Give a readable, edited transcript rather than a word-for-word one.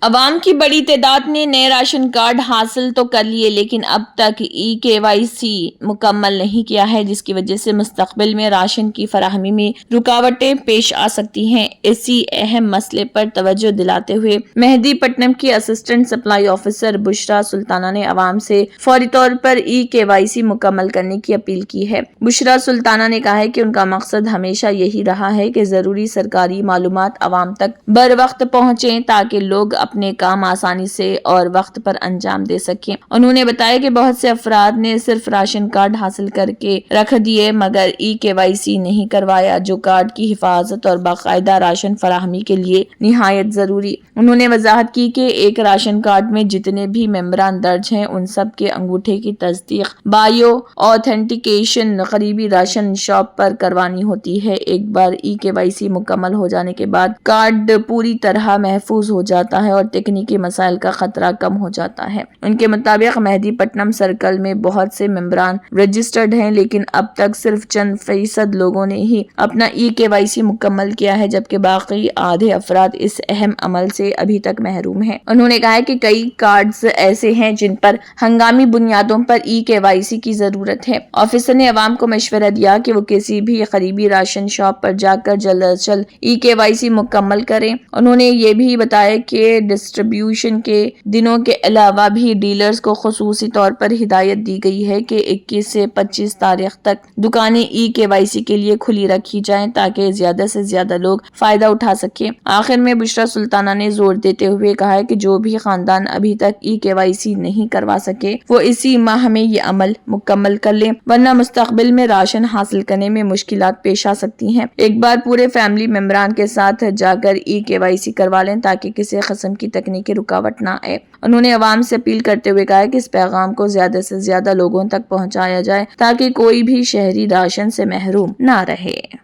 عوام کی بڑی تعداد نے نئے راشن کارڈ حاصل تو کر لیے لیکن اب تک KYC مکمل نہیں کیا ہے، جس کی وجہ سے مستقبل میں راشن کی فراہمی میں رکاوٹیں پیش آ سکتی ہیں۔ اسی اہم مسئلے پر توجہ دلاتے ہوئے مہدی پٹنم کی اسسٹنٹ سپلائی آفیسر بشریٰ سلطانہ نے عوام سے فوری طور پر KYC مکمل کرنے کی اپیل کی ہے۔ بشریٰ سلطانہ نے کہا ہے کہ ان کا مقصد ہمیشہ یہی رہا ہے کہ ضروری سرکاری معلومات عوام تک بروقت پہنچیں تاکہ لوگ اپنے کام آسانی سے اور وقت پر انجام دے سکیں۔ انہوں نے بتایا کہ بہت سے افراد نے صرف راشن کارڈ حاصل کر کے رکھ دیے مگر KYC نہیں کروایا، جو کارڈ کی حفاظت اور باقاعدہ راشن فراہمی کے لیے نہایت ضروری۔ انہوں نے وضاحت کی کہ ایک راشن کارڈ میں جتنے بھی ممبران درج ہیں ان سب کے انگوٹھے کی تصدیق بائیو آتھینٹیکیشن قریبی راشن شاپ پر کروانی ہوتی ہے۔ ایک بار KYC مکمل ہو جانے کے بعد کارڈ پوری طرح محفوظ ہو جاتا ہے اور تکنیکی مسائل کا خطرہ کم ہو جاتا ہے۔ ان کے مطابق مہدی پٹنم سرکل میں بہت سے ممبران رجسٹرڈ ہیں لیکن اب تک صرف چند فیصد لوگوں نے ہی اپنا KYC مکمل کیا ہے، جبکہ باقی آدھے افراد اس اہم عمل سے ابھی تک محروم ہیں۔ انہوں نے کہا ہے کہ کئی کارڈز ایسے ہیں جن پر ہنگامی بنیادوں پر KYC کی ضرورت ہے۔ آفیسر نے عوام کو مشورہ دیا کہ وہ کسی بھی قریبی راشن شاپ پر جا کر جلد از جلد KYC مکمل کریں۔ انہوں نے یہ بھی بتایا کہ ڈسٹریبیوشن کے دنوں کے علاوہ بھی ڈیلرز کو خصوصی طور پر ہدایت دی گئی ہے کہ 21 سے 25 تاریخ تک دکانیں KYC کے لیے کھلی رکھی جائیں تاکہ زیادہ سے زیادہ لوگ فائدہ اٹھا سکیں۔ آخر میں بشریٰ سلطانہ نے زور دیتے ہوئے کہا ہے کہ جو بھی خاندان ابھی تک KYC نہیں کروا سکے وہ اسی ماہ میں یہ عمل مکمل کر لیں ورنہ مستقبل میں راشن حاصل کرنے میں مشکلات پیش آ سکتی ہیں۔ ایک بار پورے فیملی ممبران کے ساتھ جا کر KYC کروا لیں تاکہ کسی قسم کی تکنیکی رکاوٹ نہ آئے۔ انہوں نے عوام سے اپیل کرتے ہوئے کہا کہ اس پیغام کو زیادہ سے زیادہ لوگوں تک پہنچایا جائے تاکہ کوئی بھی شہری راشن سے محروم نہ رہے۔